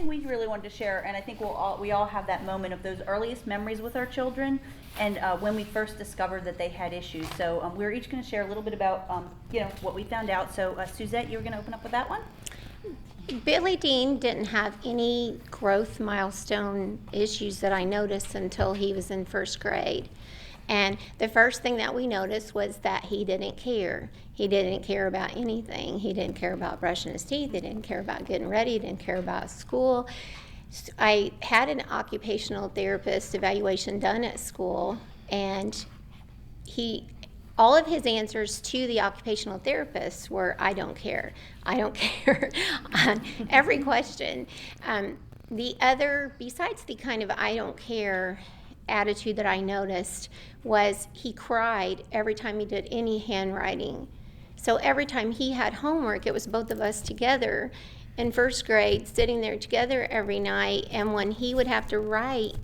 thing we really wanted to share, and I think we all have that moment of those earliest memories with our children, and when we first discovered that they had issues. So we're each going to share a little bit about what we found out. So Suzette, you were going to open up with that one. Billy Dean didn't have any growth milestone issues that I noticed until he was in first grade. And the first thing that we noticed was that he didn't care. He didn't care about anything. He didn't care about brushing his teeth. He didn't care about getting ready. He didn't care about school. I had an occupational therapist evaluation done at school, and all of his answers to the occupational therapist were, I don't care. I don't care on every question. Besides the kind of I don't care attitude that I noticed, was he cried every time he did any handwriting. So every time he had homework, it was both of us together in first grade, sitting there together every night, and when he would have to write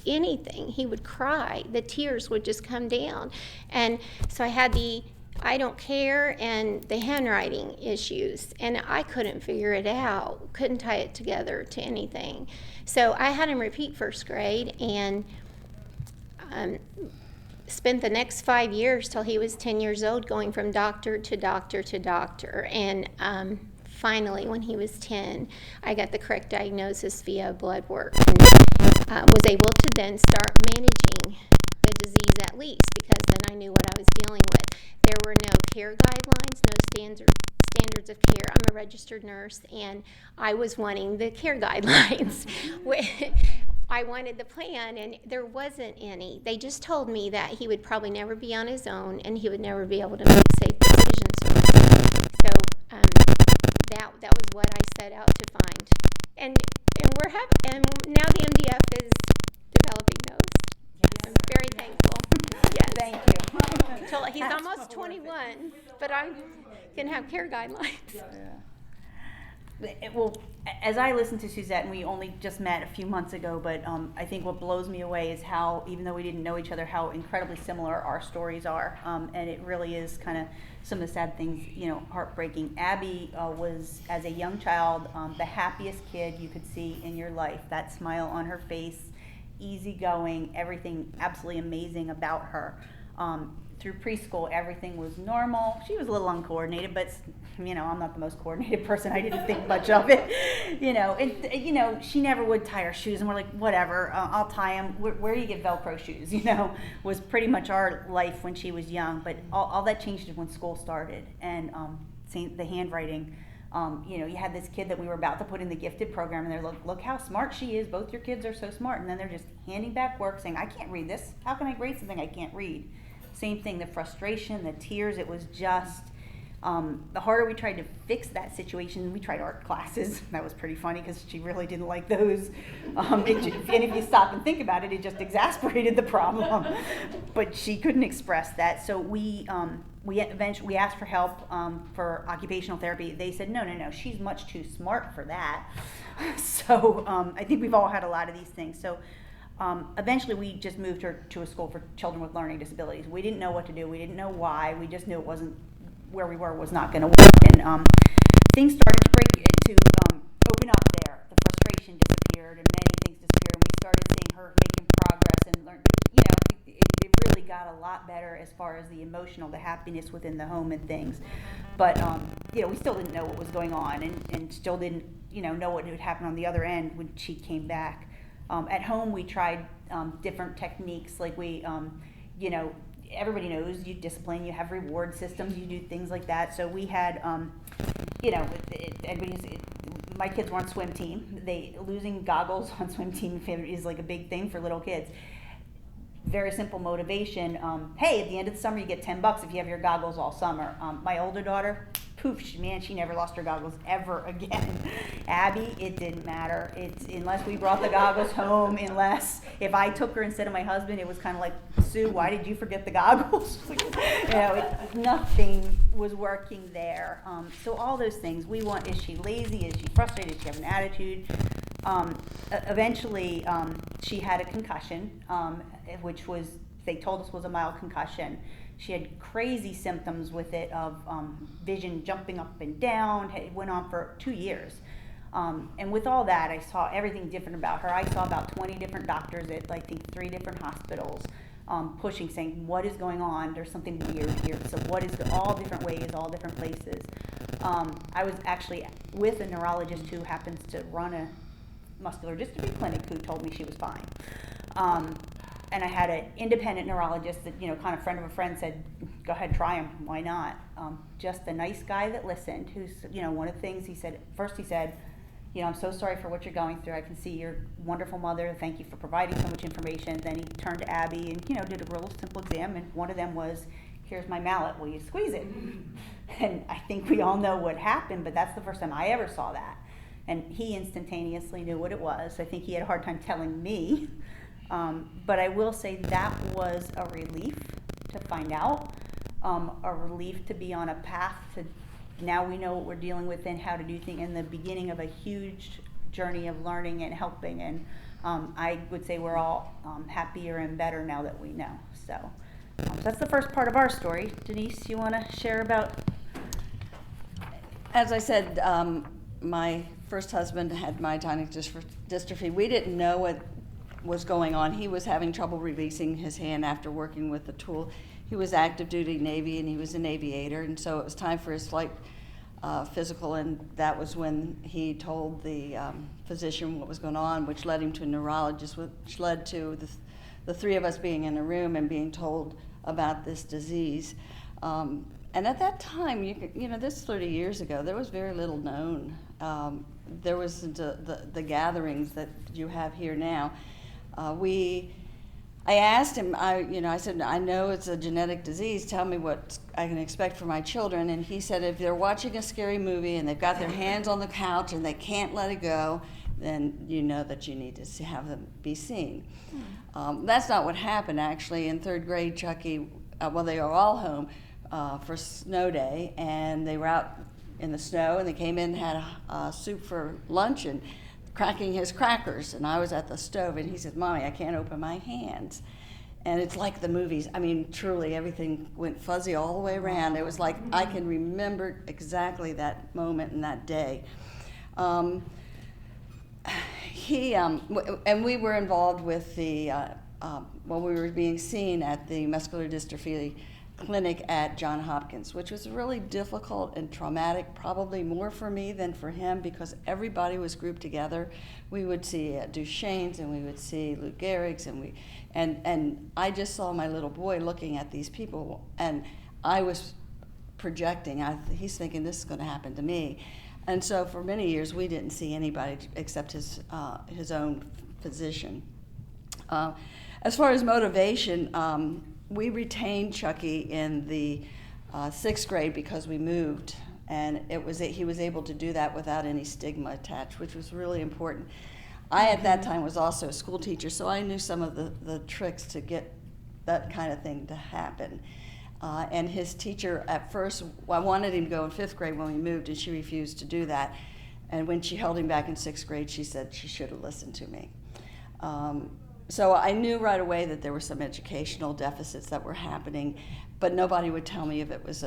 anything, he would cry. The tears would just come down. And so I had the I don't care and the handwriting issues, and I couldn't figure it out, couldn't tie it together to anything. So I had him repeat first grade, and spent the next 5 years till he was 10 years old going from doctor to doctor to doctor. And finally, when he was 10, I got the correct diagnosis via blood work, and was able to then start managing the disease at least, because then I knew what I was dealing with. There were no care guidelines, no standards of care. I'm a registered nurse, and I was wanting the care guidelines. I wanted the plan, and there wasn't any. They just told me that he would probably never be on his own, and he would never be able to make safe decisions. So that was what I set out to find, and now the MDF is developing those. Yes. I'm very thankful. Yes. Thank you. He's almost 21, but I can have care guidelines. Yeah. Well, as I listened to Suzette, and we only just met a few months ago, but I think what blows me away is how, even though we didn't know each other, how incredibly similar our stories are. And it really is kind of some of the sad things, heartbreaking. Abby was, as a young child, the happiest kid you could see in your life. That smile on her face, easygoing, everything absolutely amazing about her. Through preschool, everything was normal. She was a little uncoordinated, but I'm not the most coordinated person. I didn't think much of it. She never would tie her shoes, and we're like, whatever, I'll tie them. Where do you get Velcro shoes? Was pretty much our life when she was young. But all that changed when school started, and the handwriting. You had this kid that we were about to put in the gifted program, and they're like, look how smart she is. Both your kids are so smart. And then they're just handing back work saying, I can't read this. How can I grade something I can't read? Same thing, the frustration, the tears. It was just, the harder we tried to fix that situation, we tried art classes. That was pretty funny because she really didn't like those. And if you stop and think about it, it just exasperated the problem. But she couldn't express that. So we eventually asked for help for occupational therapy. They said, no, she's much too smart for that. So I think we've all had a lot of these things. So eventually we just moved her to a school for children with learning disabilities. We didn't know what to do. We didn't know why. We just knew it wasn't where we were, was not going to work. And things started to open up there. The frustration disappeared, and many things disappeared. And we started seeing her making progress and learn. It really got a lot better as far as the emotional, the happiness within the home and things. But we still didn't know what was going on, and still didn't know what would happen on the other end when she came back. At home, we tried different techniques, like everybody knows you discipline, you have reward systems, you do things like that. So we had, my kids were on swim team. Losing goggles on swim team is like a big thing for little kids. Very simple motivation. Hey, at the end of the summer, you get $10 if you have your goggles all summer. My older daughter, poof, she never lost her goggles ever again. Abby, it didn't matter. Unless we brought the goggles home, if I took her instead of my husband, it was kind of like, Sue, why did you forget the goggles? Nothing was working there. So all those things, is she lazy? Is she frustrated? Does she have an attitude? Eventually, she had a concussion, which they told us was a mild concussion. She had crazy symptoms with it of vision jumping up and down. It went on for 2 years. And with all that, I saw everything different about her. I saw about 20 different doctors at, I think, 3 different hospitals, pushing, saying, what is going on? There's something weird here. So what is all different ways, all different places. I was actually with a neurologist who happens to run a muscular dystrophy clinic who told me she was fine. And I had an independent neurologist that, kind of friend of a friend said, go ahead, try him, why not? Just a nice guy that listened, who's, one of the things he said, first he said, I'm so sorry for what you're going through. I can see you're a wonderful mother. Thank you for providing so much information. Then he turned to Abby and, did a real simple exam. And one of them was, here's my mallet. Will you squeeze it? And I think we all know what happened, but that's the first time I ever saw that. And he instantaneously knew what it was. I think he had a hard time telling me. But I will say that was a relief to find out, a relief to be on a path to now we know what we're dealing with and how to do things in the beginning of a huge journey of learning and helping. And I would say we're all happier and better now that we know. So that's the first part of our story. Denise, you want to share about? As I said, my first husband had myotonic dystrophy. We didn't know what was going on. He was having trouble releasing his hand after working with the tool. He was active duty Navy and he was an aviator, and so it was time for his flight physical, and that was when he told the physician what was going on, which led him to a neurologist, which led to the 3 of us being in a room and being told about this disease. And at that time, this 30 years ago, there was very little known. There wasn't the gatherings that you have here now. I asked him, I said, I know it's a genetic disease, tell me what I can expect for my children. And he said, if they're watching a scary movie and they've got their hands on the couch and they can't let it go, then you know that you need to have them be seen. That's not what happened, actually. In 3rd grade, Chucky, they were all home for snow day, and they were out in the snow, and they came in and had soup for lunch and cracking his crackers, and I was at the stove, and he said, Mommy, I can't open my hands. And it's like the movies. I mean, truly, everything went fuzzy all the way around. It was like I can remember exactly that moment and that day. And we were involved with the, when we were being seen at the muscular dystrophy clinic at Johns Hopkins, which was really difficult and traumatic, probably more for me than for him, because everybody was grouped together. We would see Duchenne's and we would see Lou Gehrig's, and I just saw my little boy looking at these people, and I was projecting. He's thinking this is going to happen to me, and so for many years we didn't see anybody except his own physician. As far as motivation, we retained Chucky in the 6th grade because we moved, and he was able to do that without any stigma attached, which was really important. I, at that time, was also a school teacher, so I knew some of the tricks to get that kind of thing to happen. And his teacher, at first, I wanted him to go in 5th grade when we moved, and she refused to do that. And when she held him back in 6th grade, she said she should have listened to me. So I knew right away that there were some educational deficits that were happening, but nobody would tell me if it was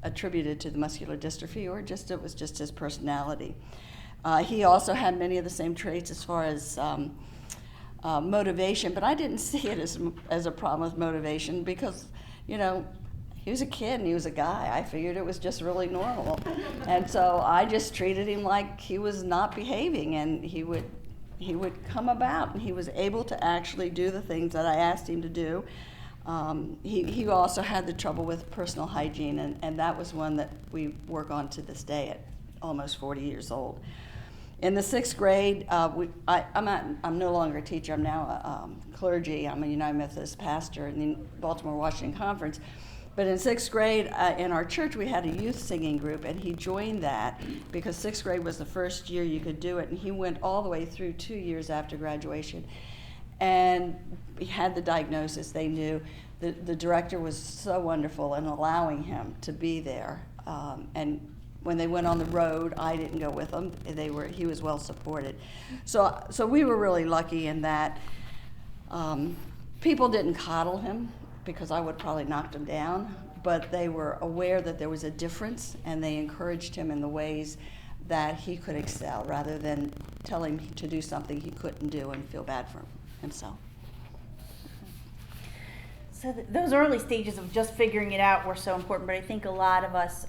attributed to the muscular dystrophy or it was just his personality. He also had many of the same traits as far as motivation, but I didn't see it as a problem with motivation because, he was a kid and he was a guy. I figured it was just really normal. And so I just treated him like he was not behaving, and he would come about, and he was able to actually do the things that I asked him to do. He also had the trouble with personal hygiene, and that was one that we work on to this day at almost 40 years old. In the 6th grade, I'm no longer a teacher. I'm now a clergy. I'm a United Methodist pastor in the Baltimore Washington Conference. But in 6th grade, in our church, we had a youth singing group, and he joined that because 6th grade was the first year you could do it, and he went all the way through 2 years after graduation. And he had the diagnosis. They knew. The director was so wonderful in allowing him to be there. And when they went on the road, I didn't go with them. He was well supported. So we were really lucky in that people didn't coddle him, because I would probably knocked him down, but they were aware that there was a difference, and they encouraged him in the ways that he could excel, rather than tell him to do something he couldn't do and feel bad for himself. So those early stages of just figuring it out were so important, but I think a lot of us,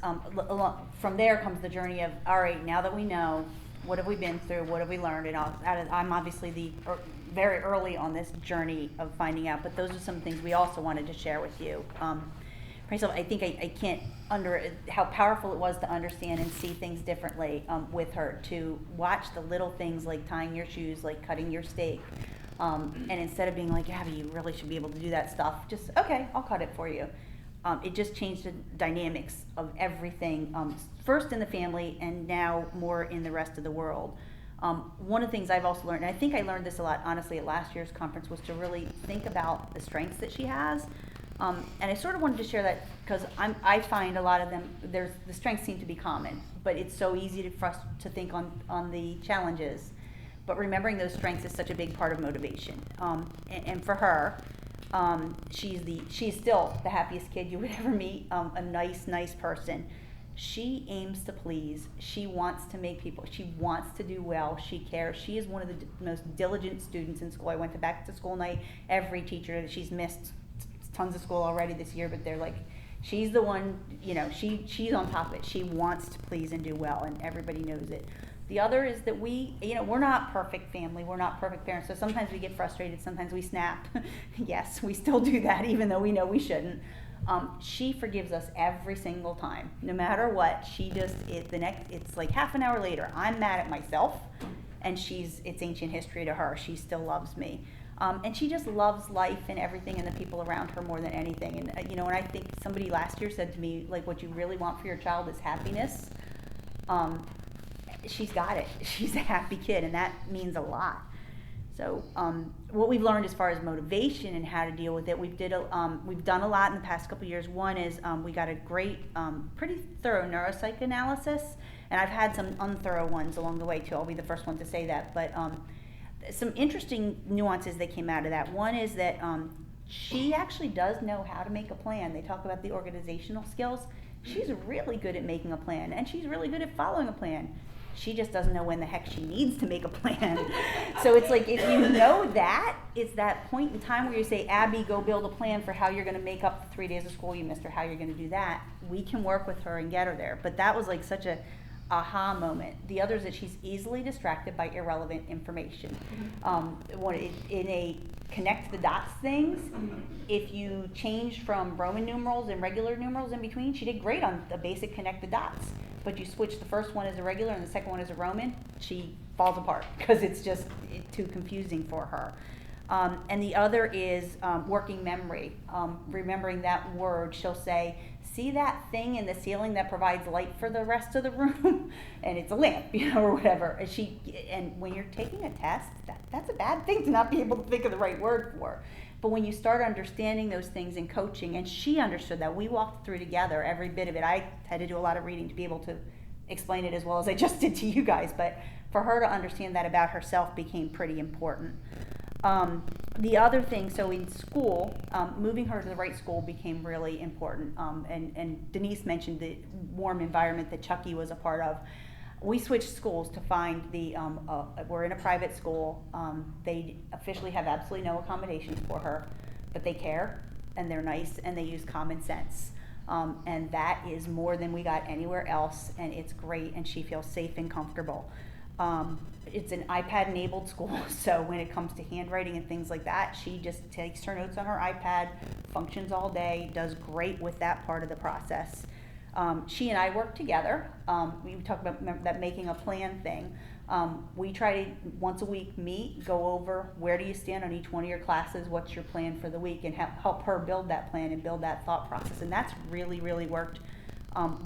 from there comes the journey of, all right, now that we know, what have we been through, what have we learned, and I'm obviously very early on this journey of finding out, but those are some things we also wanted to share with you. Myself, I think I can't how powerful it was to understand and see things differently with her, to watch the little things like tying your shoes, like cutting your steak. And instead of being like, Abby, you really should be able to do that stuff, just, okay, I'll cut it for you. It just changed the dynamics of everything, first in the family and now more in the rest of the world. One of the things I've also learned, and I think I learned this a lot, honestly, at last year's conference, was to really think about the strengths that she has. And I sort of wanted to share that because I find a lot of them, the strengths seem to be common, but it's so easy for us to think on the challenges. But remembering those strengths is such a big part of motivation. And for her, she's still the happiest kid you would ever meet, a nice person. She aims to please. She wants to make people, she wants to do well. She cares. She is one of the most diligent students in school. I went to back to school night. Every teacher, she's missed tons of school already this year, but they're like, she's the one, she's on top of it. She wants to please and do well, and everybody knows it. The other is that we're not perfect family. We're not perfect parents. So sometimes we get frustrated. Sometimes we snap. Yes, we still do that, even though we know we shouldn't. She forgives us every single time, no matter what. It's like half an hour later, I'm mad at myself, and it's ancient history to her. She still loves me. And she just loves life and everything and the people around her more than anything. And, and I think somebody last year said to me, like, what you really want for your child is happiness. She's got it. She's a happy kid, and that means a lot. So what we've learned as far as motivation and how to deal with it, we've done a lot in the past couple of years. One is we got a great, pretty thorough neuropsych analysis, and I've had some unthorough ones along the way too. I'll be the first one to say that. But some interesting nuances that came out of that. One is that she actually does know how to make a plan. They talk about the organizational skills. She's really good at making a plan, and she's really good at following a plan. She just doesn't know when the heck she needs to make a plan. So it's like, if you know that, it's that point in time where you say, Abby, go build a plan for how you're going to make up the 3 days of school you missed, or how you're going to do that. We can work with her and get her there. But that was like such a aha moment. The other is that she's easily distracted by irrelevant information. In a connect the dots things, if you change from Roman numerals and regular numerals in between, she did great on the basic connect the dots. But you switch the first one as a regular and the second one as a Roman, she falls apart because it's just too confusing for her. And the other is working memory. Remembering that word, she'll say, see that thing in the ceiling that provides light for the rest of the room? And it's a lamp, or whatever. And when you're taking a test, that's a bad thing to not be able to think of the right word for. But when you start understanding those things in coaching, and she understood that, we walked through together every bit of it. I had to do a lot of reading to be able to explain it as well as I just did to you guys. But for her to understand that about herself became pretty important. The other thing, so in school, moving her to the right school became really important. And Denise mentioned the warm environment that Chucky was a part of. We switched schools to find we're in a private school. They officially have absolutely no accommodations for her, but they care, and they're nice, and they use common sense. And that is more than we got anywhere else, and it's great, and she feels safe and comfortable. It's an iPad-enabled school, so when it comes to handwriting and things like that, she just takes her notes on her iPad, functions all day, does great with that part of the process. She and I work together. We talk about that making a plan thing. We try to once a week meet, go over where do you stand on each one of your classes, what's your plan for the week, and help her build that plan and build that thought process. And that's really, really worked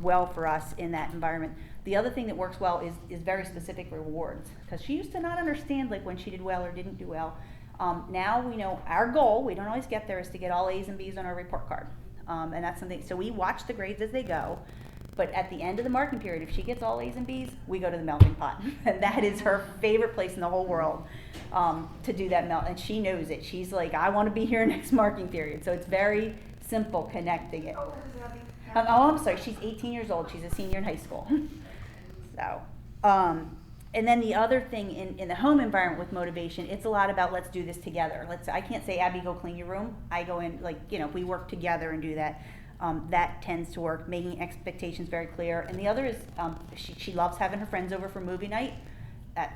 well for us in that environment. The other thing that works well is very specific rewards, because she used to not understand like when she did well or didn't do well. Now we know our goal, we don't always get there, is to get all A's and B's on our report card. And that's something, so we watch the grades as they go, but at the end of the marking period, if she gets all A's and B's, we go to the melting pot. And that is her favorite place in the whole world to do that melt, and she knows it. She's like, I want to be here next marking period. So it's very simple connecting it. I'm sorry, she's 18 years old. She's a senior in high school. So And then the other thing in the home environment with motivation, it's a lot about let's do this together. I can't say, Abby, go clean your room. I go in, like, you know, we work together and do that. That tends to work, making expectations very clear. And the other is she loves having her friends over for movie night.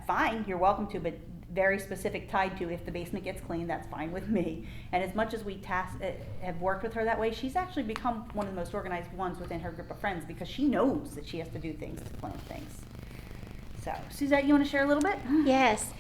Fine, you're welcome to, but very specific, tied to if the basement gets clean, that's fine with me. And as much as we have worked with her that way, she's actually become one of the most organized ones within her group of friends because she knows that she has to do things to plan things. So, Suzette, you want to share a little bit? Yes.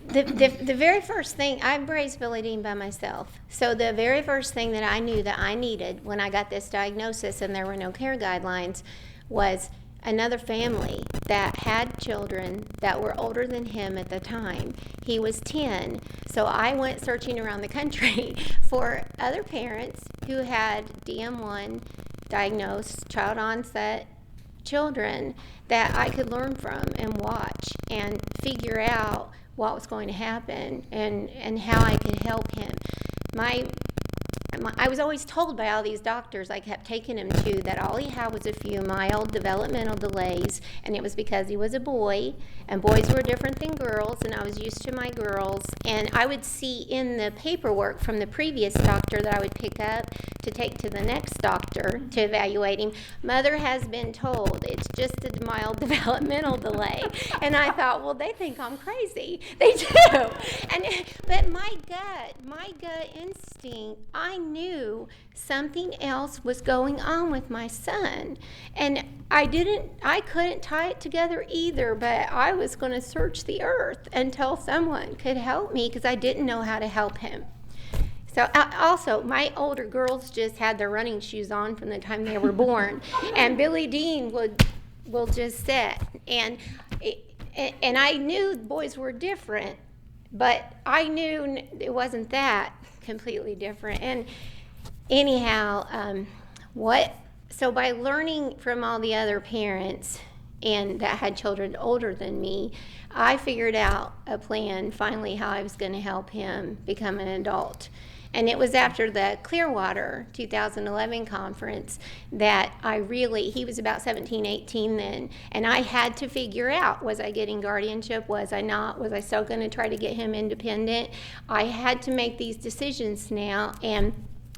The very first thing, I raised Billy Dean by myself. So the very first thing that I knew that I needed when I got this diagnosis and there were no care guidelines was another family that had children that were older than him at the time. He was 10. So I went searching around the country for other parents who had DM1 diagnosed child-onset children that I could learn from and watch and figure out what was going to happen and how I could help him. I was always told by all these doctors I kept taking him to that all he had was a few mild developmental delays, and it was because he was a boy, and boys were different than girls, and I was used to my girls. And I would see in the paperwork from the previous doctor that I would pick up to take to the next doctor to evaluate him, mother has been told it's just a mild developmental delay. And I thought, well, they think I'm crazy. They do. But my gut instinct, I knew something else was going on with my son. And I couldn't tie it together either, but I was going to search the earth until someone could help me because I didn't know how to help him. So also, my older girls just had their running shoes on from the time they were born, and Billy Dean will just sit. And I knew boys were different, but I knew it wasn't that completely different. And anyhow, so by learning from all the other parents and that had children older than me, I figured out a plan finally how I was going to help him become an adult. And it was after the Clearwater 2011 conference that he was about 17, 18 then, and I had to figure out, was I getting guardianship, was I not, was I still going to try to get him independent? I had to make these decisions now, and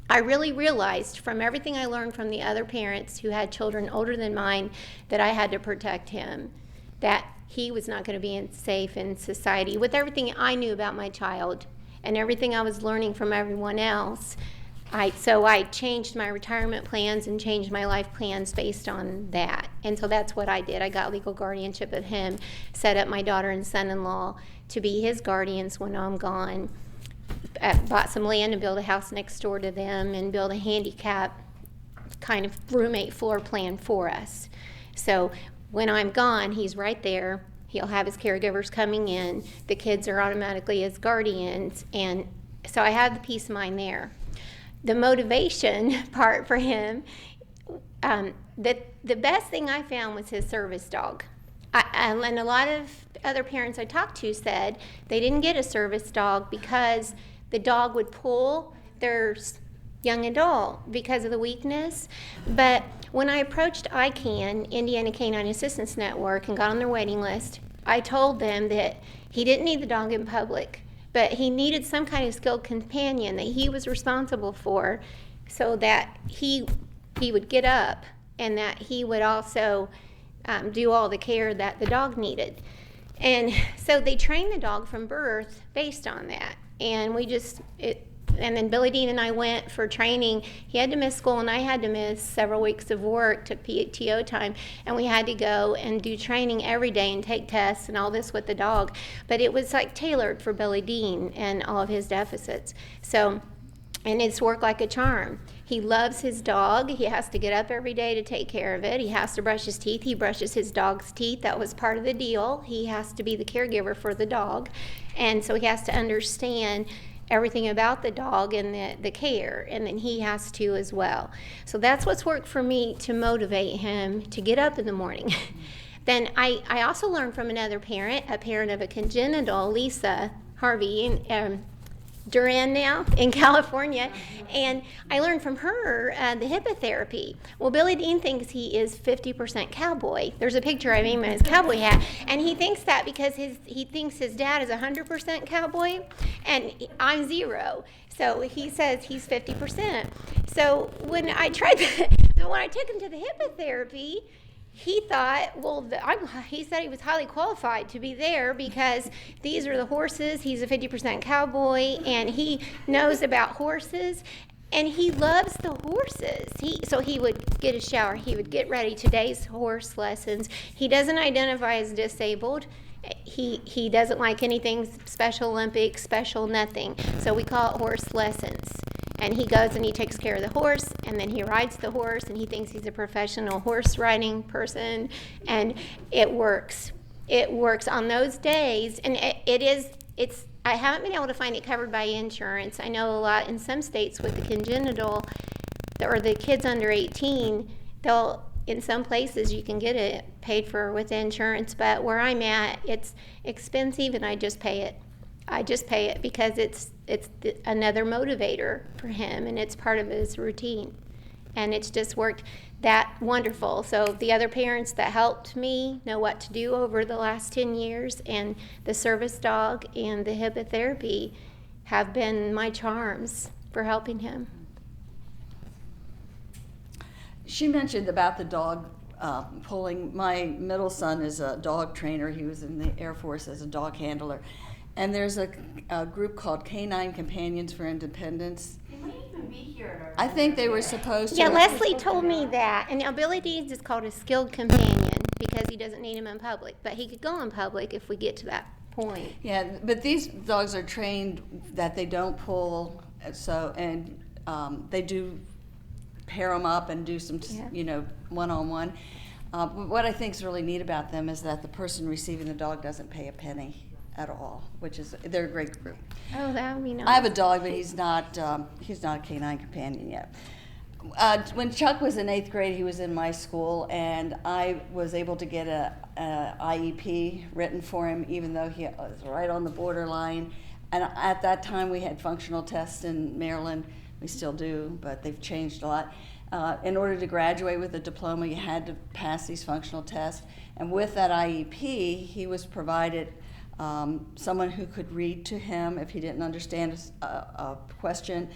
I really realized from everything I learned from the other parents who had children older than mine that I had to protect him, that he was not going to be safe in society. With everything I knew about my child and everything I was learning from everyone else, so I changed my retirement plans and changed my life plans based on that. And so that's what I did. I got legal guardianship of him, set up my daughter and son-in-law to be his guardians when I'm gone, bought some land and built a house next door to them and built a handicap kind of roommate floor plan for us. So when I'm gone, he's right there. He'll have his caregivers coming in. The kids are automatically his guardians. And so I have the peace of mind there. The motivation part for him, the best thing I found was his service dog. And a lot of other parents I talked to said they didn't get a service dog because the dog would pull their young adult because of the weakness. But when I approached ICANN, Indiana Canine Assistance Network, and got on their waiting list, I told them that he didn't need the dog in public, but he needed some kind of skilled companion that he was responsible for so that he would get up and that he would also do all the care that the dog needed. And so they trained the dog from birth based on that. And and then Billy Dean and I went for training. He had to miss school and I had to miss several weeks of work, took PTO time, and we had to go and do training every day and take tests and all this with the dog. But it was like tailored for Billy Dean and all of his deficits. So, and it's worked like a charm. He loves his dog. He has to get up every day to take care of it. He has to brush his teeth. He brushes his dog's teeth. That was part of the deal. He has to be the caregiver for the dog. And so he has to understand everything about the dog and the care, and then he has to as well. So that's what's worked for me to motivate him to get up in the morning. Then I also learned from another parent, a parent of a congenital, Lisa Harvey, Duran now in California, and I learned from her the hippotherapy. Well, Billy Dean thinks he is 50% cowboy. There's a picture of him in his cowboy hat, and he thinks that because he thinks his dad is 100% cowboy, and I'm 0. So he says he's 50%. So when I tried so when I took him to the hippotherapy, he thought, well, he said he was highly qualified to be there because these are the horses. He's a 50% cowboy, and he knows about horses, and he loves the horses. So he would get a shower. He would get ready. Today's horse lessons. He doesn't identify as disabled. He doesn't like anything Special Olympics, special nothing. So we call it horse lessons. And he goes and he takes care of the horse, and then he rides the horse, and he thinks he's a professional horse riding person, and it works. It works on those days, and it's. I haven't been able to find it covered by insurance. I know a lot in some states with the congenital, or the kids under 18, in some places you can get it paid for with insurance, but where I'm at, it's expensive, and I just pay it. I just pay it because it's another motivator for him, and it's part of his routine, and it's just worked that wonderful. So the other parents that helped me know what to do over the last 10 years, and the service dog and the hippotherapy have been my charms for helping him. She mentioned about the dog pulling. My middle son is a dog trainer. He was in the Air Force as a dog handler. And there's a group called Canine Companions for Independence. They might even be here at our. I think they were supposed to. Yeah, Leslie told me that. And now Billy Dean's is called a skilled companion because he doesn't need him in public. But he could go in public if we get to that point. Yeah, but these dogs are trained that they don't pull, and they do pair them up and do some, one-on-one. What I think is really neat about them is that the person receiving the dog doesn't pay a penny at all, they're a great group. Oh, that would be nice. I have a dog, but he's not a canine companion yet. When Chuck was in 8th grade, he was in my school, and I was able to get a IEP written for him, even though he was right on the borderline. And at that time, we had functional tests in Maryland. We still do, but they've changed a lot. In order to graduate with a diploma, you had to pass these functional tests. And with that IEP, he was provided someone who could read to him if he didn't understand a question,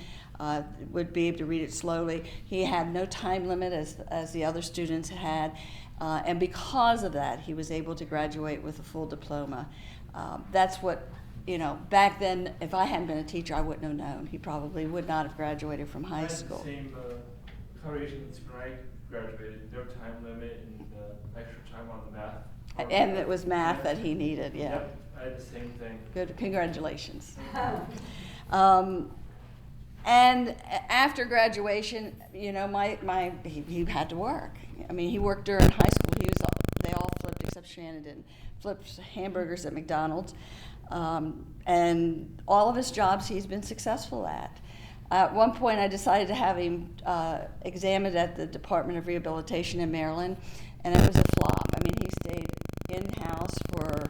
would be able to read it slowly. He had no time limit as the other students had, and because of that, he was able to graduate with a full diploma. That's what, back then, if I hadn't been a teacher, I wouldn't have known. He probably would not have graduated from high school. I had the same accommodations when I graduated, no time limit and extra time on the math. And it was math that he needed, yeah. Yep, I had the same thing. Good, congratulations. And after graduation, he had to work. I mean, he worked during high school. They all flipped except Shannon didn't. Flipped hamburgers at McDonald's. And all of his jobs he's been successful at. At one point, I decided to have him examined at the Department of Rehabilitation in Maryland, and it was a flop. I mean, he stayed in-house for,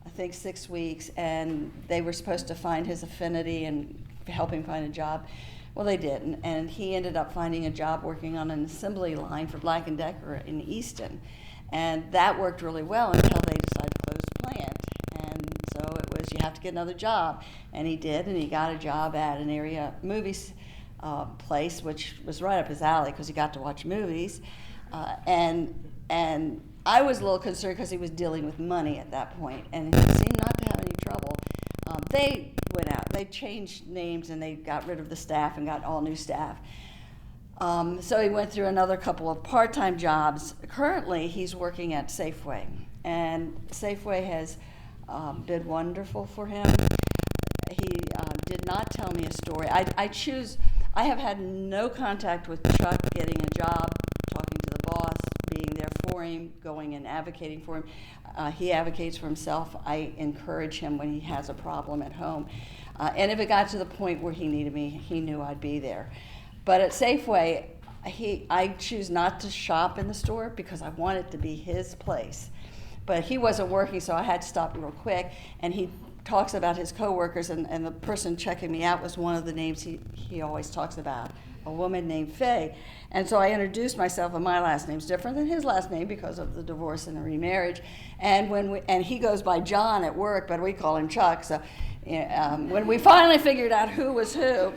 I think, 6 weeks, and they were supposed to find his affinity and help him find a job. Well, they didn't, and he ended up finding a job working on an assembly line for Black & Decker in Easton, and that worked really well until they decided to close the plant. And so it was, you have to get another job, and he did, and he got a job at an area movies place, which was right up his alley because he got to watch movies, and I was a little concerned because he was dealing with money at that point, and he seemed not to have any trouble. They went out, they changed names, and they got rid of the staff and got all new staff. So he went through another couple of part-time jobs. Currently, he's working at Safeway, and Safeway has been wonderful for him. He did not tell me a story. I have had no contact with Chuck getting a job, talking to the boss, being there for him, going and advocating for him. He advocates for himself. I encourage him when he has a problem at home. And if it got to the point where he needed me, he knew I'd be there. But at Safeway, I choose not to shop in the store because I want it to be his place. but he wasn't working, so I had to stop real quick. And he talks about his coworkers, and the person checking me out was one of the names he always talks about, a woman named Faye. And so I introduced myself, and my last name's different than his last name because of the divorce and the remarriage. And he goes by John at work, but we call him Chuck. So when we finally figured out who was who,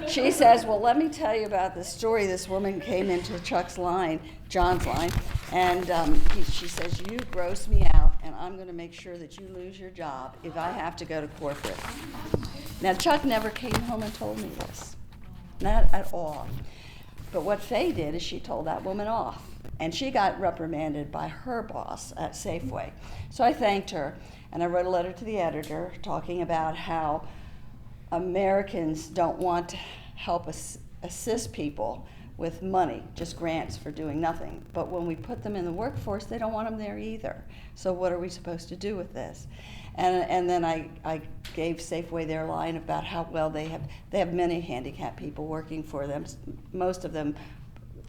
she says, well, let me tell you about this story. This woman came into Chuck's line, John's line, and she says, you gross me out, and I'm going to make sure that you lose your job if I have to go to corporate. Now, Chuck never came home and told me this, not at all. But what Faye did is she told that woman off, and she got reprimanded by her boss at Safeway. So I thanked her, and I wrote a letter to the editor talking about how Americans don't want to help assist people with money, just grants for doing nothing. But when we put them in the workforce, they don't want them there either. So what are we supposed to do with this? And then I gave Safeway their line about how well they have many handicapped people working for them, most of them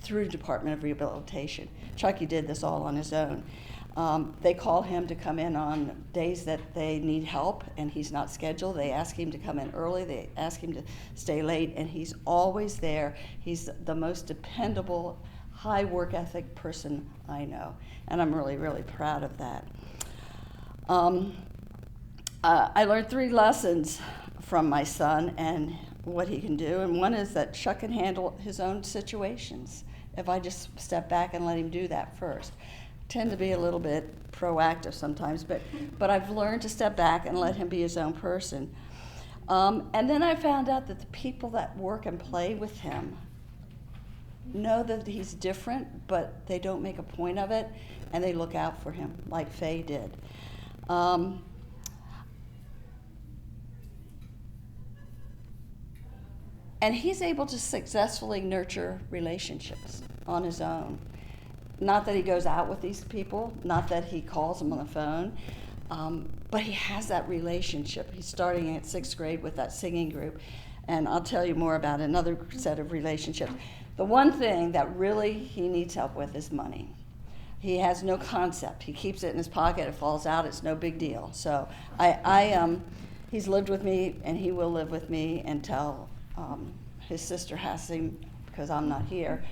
through Department of Rehabilitation. Chucky did this all on his own. They call him to come in on days that they need help, and he's not scheduled. They ask him to come in early. They ask him to stay late, and he's always there. He's the most dependable, high work ethic person I know, and I'm really, really proud of that. I learned 3 lessons from my son and what he can do, and one is that Chuck can handle his own situations if I just step back and let him do that first. Tend to be a little bit proactive sometimes, but I've learned to step back and let him be his own person. And then I found out that the people that work and play with him know that he's different, but they don't make a point of it, and they look out for him, like Faye did. And he's able to successfully nurture relationships on his own. Not that he goes out with these people, not that he calls them on the phone, but he has that relationship. He's starting at 6th grade with that singing group, and I'll tell you more about another set of relationships. The one thing that really he needs help with is money. He has no concept. He keeps it in his pocket, it falls out, it's no big deal. So he's lived with me, and he will live with me until his sister has him, because I'm not here,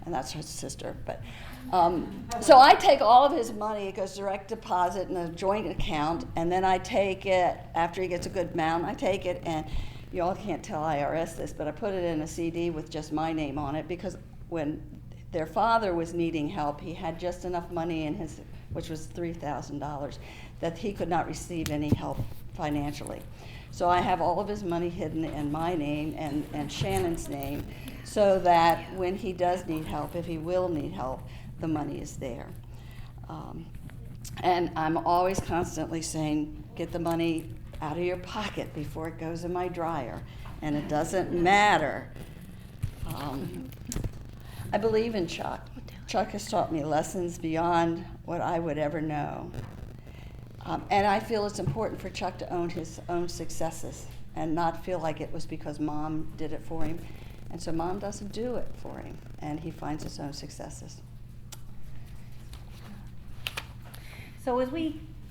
and that's his sister. But so I take all of his money, it goes direct deposit in a joint account, and then I take it, after he gets a good amount, I take it, and you all can't tell IRS this, but I put it in a CD with just my name on it, because when their father was needing help, he had just enough money in his, which was $3,000, that he could not receive any help financially. So I have all of his money hidden in my name and Shannon's name, so that when he does need help, if he will need help, the money is there. And I'm always constantly saying, get the money out of your pocket before it goes in my dryer. And it doesn't matter. I believe in Chuck. Chuck has taught me lessons beyond what I would ever know. And I feel it's important for Chuck to own his own successes and not feel like it was because Mom did it for him. And so Mom doesn't do it for him, and he finds his own successes. So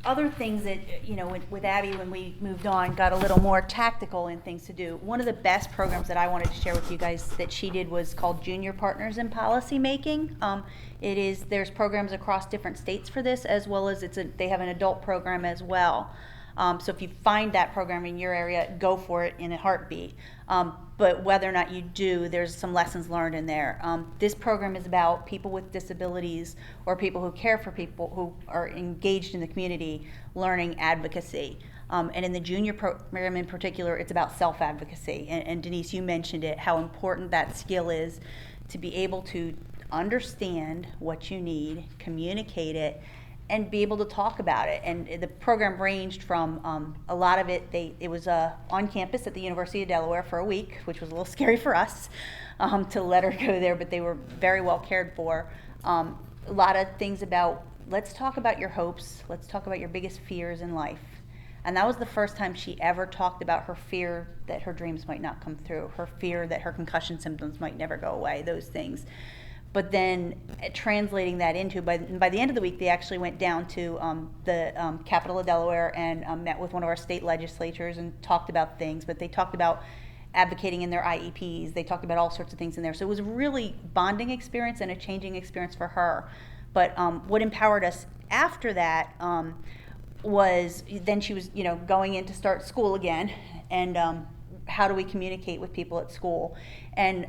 other things that, with Abby, when we moved on, got a little more tactical in things to do. One of the best programs that I wanted to share with you guys that she did was called Junior Partners in Policy Making. There's programs across different states for this, as well as they have an adult program as well. So if you find that program in your area, go for it in a heartbeat. But whether or not you do, there's some lessons learned in there. This program is about people with disabilities or people who care for people who are engaged in the community learning advocacy. And in the junior program in particular, it's about self-advocacy. And Denise, you mentioned it, how important that skill is to be able to understand what you need, communicate it, and be able to talk about it. And the program ranged from a lot of it was on campus at the University of Delaware for a week, which was a little scary for us to let her go there, but they were very well cared for. A lot of things about, let's talk about your hopes, let's talk about your biggest fears in life. And that was the first time she ever talked about her fear that her dreams might not come through, her fear that her concussion symptoms might never go away, those things. but then translating that into, by the end of the week, they actually went down to the capital of Delaware and met with one of our state legislatures and talked about things, but they talked about advocating in their IEPs. They talked about all sorts of things in there. So it was a really bonding experience and a changing experience for her. But what empowered us after that was then she was, going in to start school again, and how do we communicate with people at school? And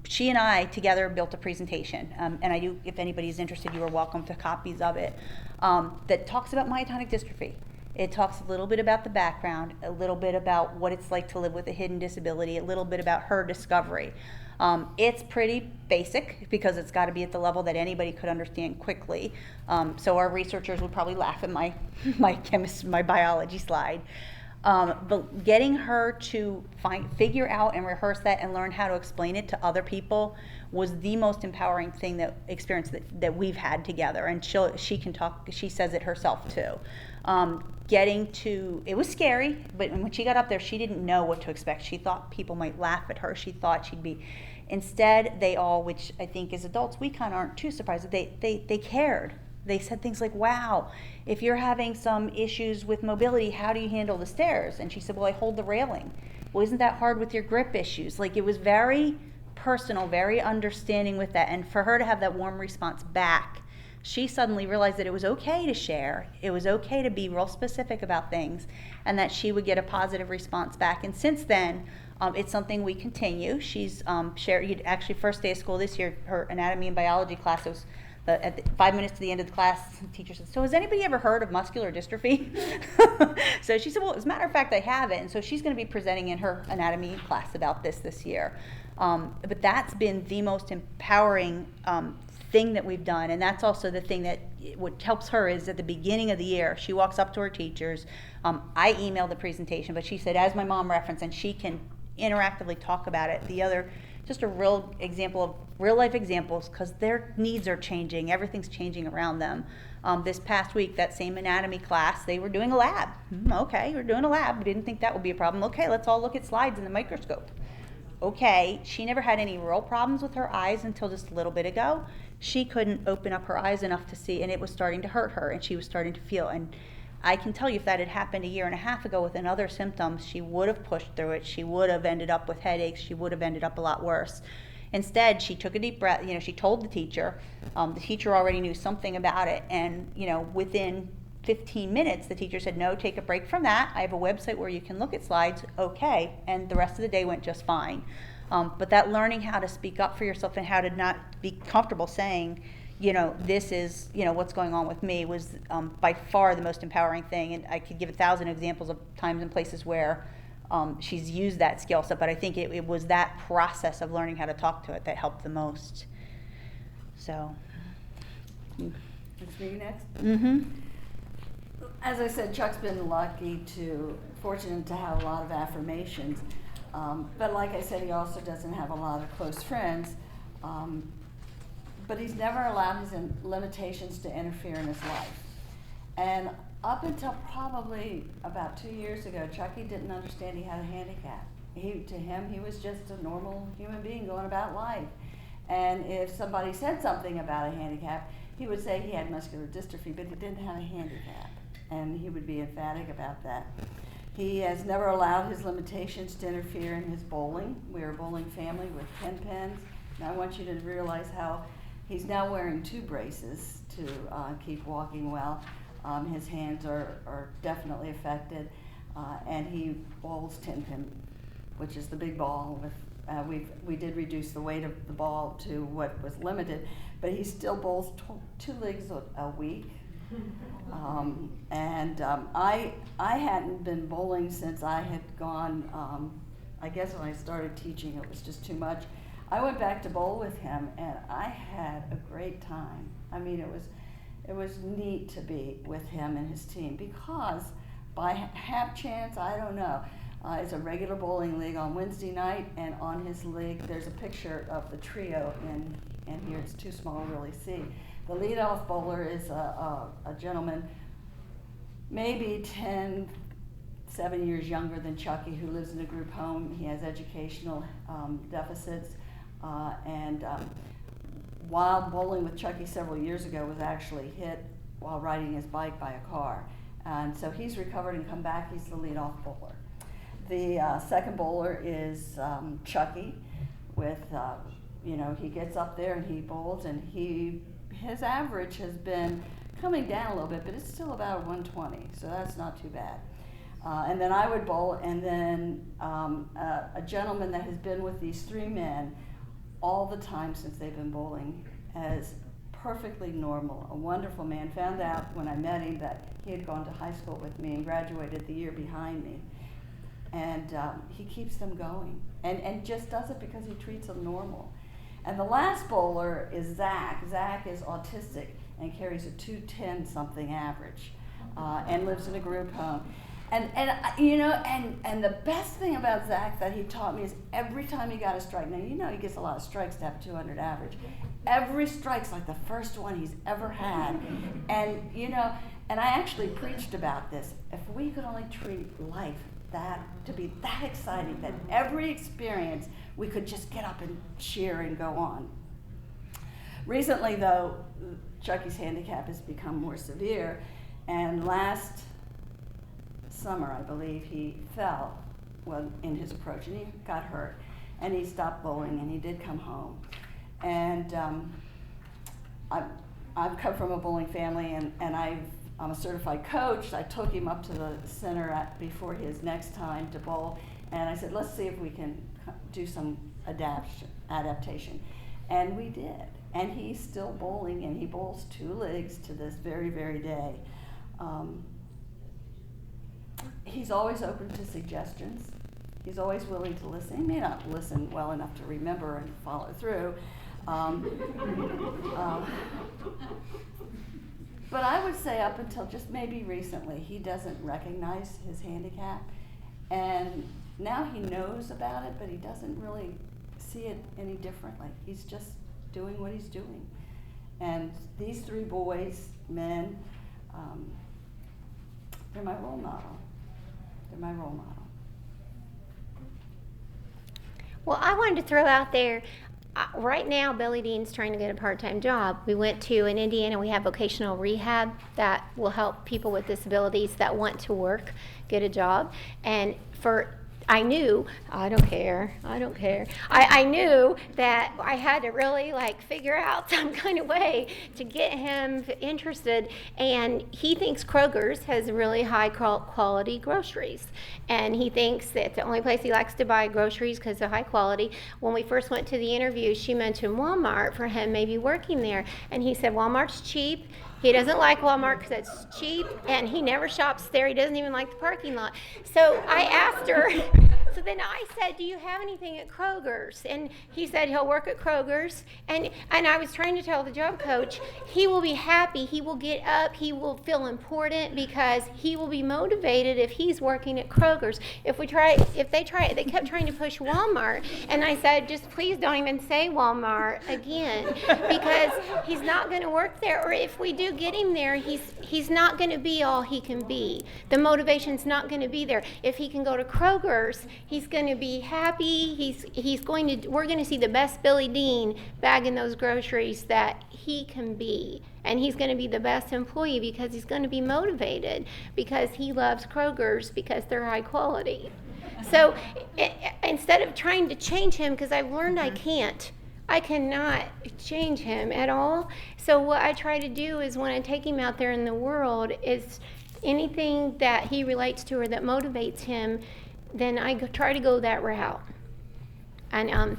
she and I together built a presentation, and I do, if anybody's interested, you are welcome to copies of it, that talks about myotonic dystrophy. It talks a little bit about the background, a little bit about what it's like to live with a hidden disability, a little bit about her discovery. It's pretty basic because it's got to be at the level that anybody could understand quickly. So our researchers would probably laugh at my biology slide. But getting her to figure out and rehearse that and learn how to explain it to other people was the most empowering experience that we've had together. And she can talk. She says it herself too. It was scary, but when she got up there, she didn't know what to expect. She thought people might laugh at her. She thought she'd be. Instead, they all, which I think as adults we kind of aren't too surprised, they cared. They said things like, wow, if you're having some issues with mobility, how do you handle the stairs? And she said, well, I hold the railing. Well, isn't that hard with your grip issues? Like, it was very personal, very understanding with that. And for her to have that warm response back, she suddenly realized that it was okay to share. It was okay to be real specific about things, and that she would get a positive response back. And since then, it's something we continue. She's shared, actually, first day of school this year, her anatomy and biology class was, at 5 minutes to the end of the class, the teacher said, so has anybody ever heard of muscular dystrophy? So she said, well, as a matter of fact, I haven't. And so she's going to be presenting in her anatomy class about this year. But that's been the most empowering thing that we've done. And that's also the thing that what helps her is at the beginning of the year, she walks up to her teachers. I emailed the presentation, but she said, as my mom referenced, and she can interactively talk about it. The other, just a real example of real life examples, because their needs are changing. Everything's changing around them. This past week, that same anatomy class, they were doing a lab. Okay, we're doing a lab. We didn't think that would be a problem. Okay, let's all look at slides in the microscope. Okay, she never had any real problems with her eyes until just a little bit ago. She couldn't open up her eyes enough to see, and it was starting to hurt her, and she was starting to feel. And I can tell you, if that had happened a year and a half ago with another symptoms, she would have pushed through it. She would have ended up with headaches. She would have ended up a lot worse. Instead, she took a deep breath. She told the teacher. The teacher already knew something about it, and within 15 minutes, the teacher said, no, take a break from that. I have a website where you can look at slides. Okay, and the rest of the day went just fine. But that learning how to speak up for yourself and how to not be comfortable saying, this is, what's going on with me was by far the most empowering thing. And I could give 1,000 examples of times and places where she's used that skill set, but I think it was that process of learning how to talk to it that helped the most. So. It's me next? Mm-hmm. As I said, Chuck's been fortunate to have a lot of affirmations. But like I said, he also doesn't have a lot of close friends. But he's never allowed his limitations to interfere in his life. And up until probably about 2 years ago, Chucky didn't understand he had a handicap. To him, he was just a normal human being going about life. And if somebody said something about a handicap, he would say he had muscular dystrophy, but he didn't have a handicap. And he would be emphatic about that. He has never allowed his limitations to interfere in his bowling. We're a bowling family with 10 pins. And I want you to realize how he's now wearing 2 braces to keep walking well. His hands are definitely affected. And he bowls 10 pin, which is the big ball. We did reduce the weight of the ball to what was limited, but he still bowls 2 leagues a week. I hadn't been bowling since I had gone, I guess when I started teaching it was just too much. I went back to bowl with him and I had a great time. I mean, it was neat to be with him and his team because by half chance, I don't know, it's a regular bowling league on Wednesday night, and on his league there's a picture of the trio and here it's too small to really see. The leadoff bowler is a gentleman, maybe 7 years younger than Chucky, who lives in a group home. He has educational deficits, and while bowling with Chucky several years ago, was actually hit while riding his bike by a car. And so he's recovered and come back. He's the leadoff bowler. The second bowler is Chucky with, he gets up there and he bowls, and his average has been coming down a little bit, but it's still about 120, so that's not too bad. And then I would bowl, and then a gentleman that has been with these three men all the time since they've been bowling, as perfectly normal, a wonderful man. Found out when I met him that he had gone to high school with me and graduated the year behind me. And he keeps them going, and just does it because he treats them normal. And the last bowler is Zach. Zach is autistic and carries a 210 something average, and lives in a group home. And the best thing about Zach that he taught me is every time he got a strike, now he gets a lot of strikes to have 200 average. Every strike's like the first one he's ever had. And I actually preached about this. If we could only treat life to be that exciting, that every experience we could just get up and cheer and go on. Recently, though, Chucky's handicap has become more severe, and last summer, I believe, he fell in his approach, and he got hurt, and he stopped bowling, and he did come home. And I've come from a bowling family, and I'm a certified coach. I took him up to the center before his next time to bowl, and I said, let's see if we can do some adaptation. And we did. And he's still bowling, and he bowls two legs to this very, very day. He's always open to suggestions. He's always willing to listen. He may not listen well enough to remember and follow through. But I would say up until just maybe recently, he doesn't recognize his handicap. And now he knows about it, but he doesn't really see it any differently. He's just doing what he's doing. And these three boys, men, they're my role model. They're my role model. Well, I wanted to throw out there, right now, Billy Dean's trying to get a part-time job. We went to, in Indiana, we have vocational rehab that will help people with disabilities that want to work get a job. And I knew that I had to really figure out some kind of way to get him interested. And he thinks Kroger's has really high quality groceries. And he thinks that the only place he likes to buy groceries because of high quality. When we first went to the interview, she mentioned Walmart for him maybe working there. And he said, Walmart's cheap. He doesn't like Walmart because it's cheap, and he never shops there. He doesn't even like the parking lot. So I asked her, so then I said, do you have anything at Kroger's? And he said he'll work at Kroger's. And I was trying to tell the job coach, he will be happy. He will get up. He will feel important because he will be motivated if he's working at Kroger's. They kept trying to push Walmart. And I said, just please don't even say Walmart again because he's not going to work there. Or if we do get him there, he's not going to be all he can be. The motivation's not going to be there. If he can go to Kroger's, he's going to be happy. We're going to see the best Billy Dean bagging those groceries that he can be. And he's going to be the best employee because he's going to be motivated because he loves Kroger's because they're high quality. So instead of trying to change him, because I've learned I cannot change him at all. So what I try to do is when I take him out there in the world is anything that he relates to or that motivates him, then I try to go that route. And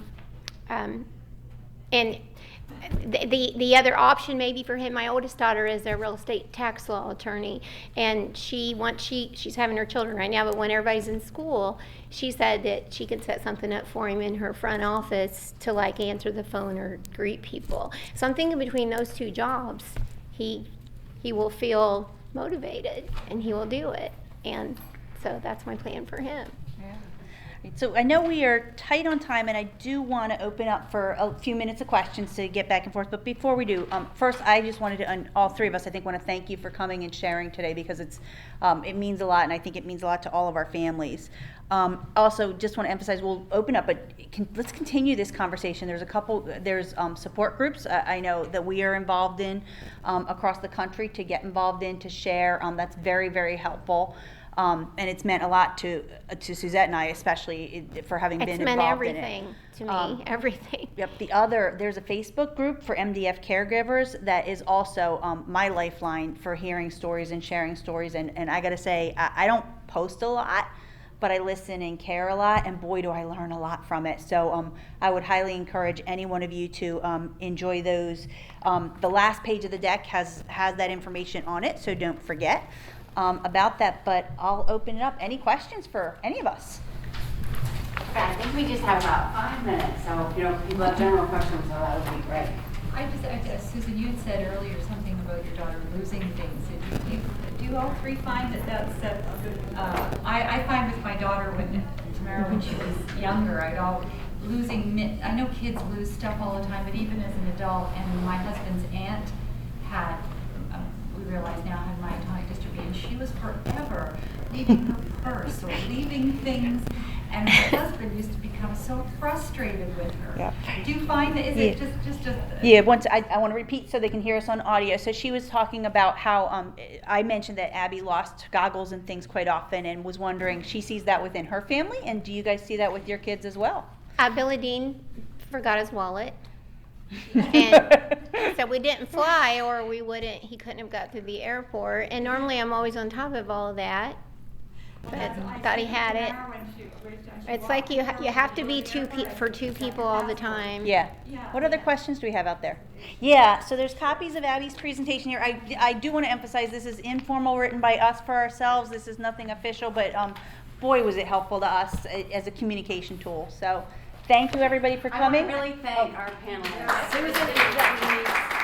the other option maybe for him, my oldest daughter is a real estate tax law attorney, and she's having her children right now, but when everybody's in school, she said that she could set something up for him in her front office to answer the phone or greet people. So I'm thinking between those two jobs, he will feel motivated and he will do it. And so that's my plan for him. So I know we are tight on time, and I do want to open up for a few minutes of questions to get back and forth. But before we do, first I just wanted to, all three of us, I think, want to thank you for coming and sharing today, because it means a lot, and I think it means a lot to all of our families. Also, just want to emphasize, we'll open up, but let's continue this conversation. There's support groups I know that we are involved in across the country to get involved in, to share. That's very, very helpful. And it's meant a lot to Suzette and I, especially for having been involved in it. It's meant everything to me, everything. Yep. There's a Facebook group for MDF caregivers that is also my lifeline for hearing stories and sharing stories. And I got to say, I don't post a lot, but I listen and care a lot, and boy, do I learn a lot from it. So I would highly encourage any one of you to enjoy those. The last page of the deck has that information on it, so don't forget about that. But I'll open it up. Any questions for any of us? Okay, I think we just have about 5 minutes, so if you have general questions, so that would be great. Susan, you had said earlier something about your daughter losing things. Do you all three find that's I find with my daughter, Tamara, when she was younger, I know kids lose stuff all the time, but even as an adult, and my husband's aunt had, we realize now, had myotonic dystrophy, and she was forever leaving her purse or leaving things, and her husband used to become so frustrated with her. Yeah. Do you find that, is it just a... Yeah, I want to repeat so they can hear us on audio. So she was talking about how I mentioned that Abby lost goggles and things quite often, and was wondering, she sees that within her family, and do you guys see that with your kids as well? Billy Dean forgot his wallet. And so we didn't fly, or he couldn't have got through the airport. And normally I'm always on top of all of that. But thought he had it. It's like you have to be for two people all the time. Yeah. What other questions do we have out there? Yeah, so there's copies of Abby's presentation here. I do want to emphasize, this is informal, written by us for ourselves. This is nothing official, but boy, was it helpful to us as a communication tool. So thank you, everybody, for coming. I want to really thank our panelists. Susan,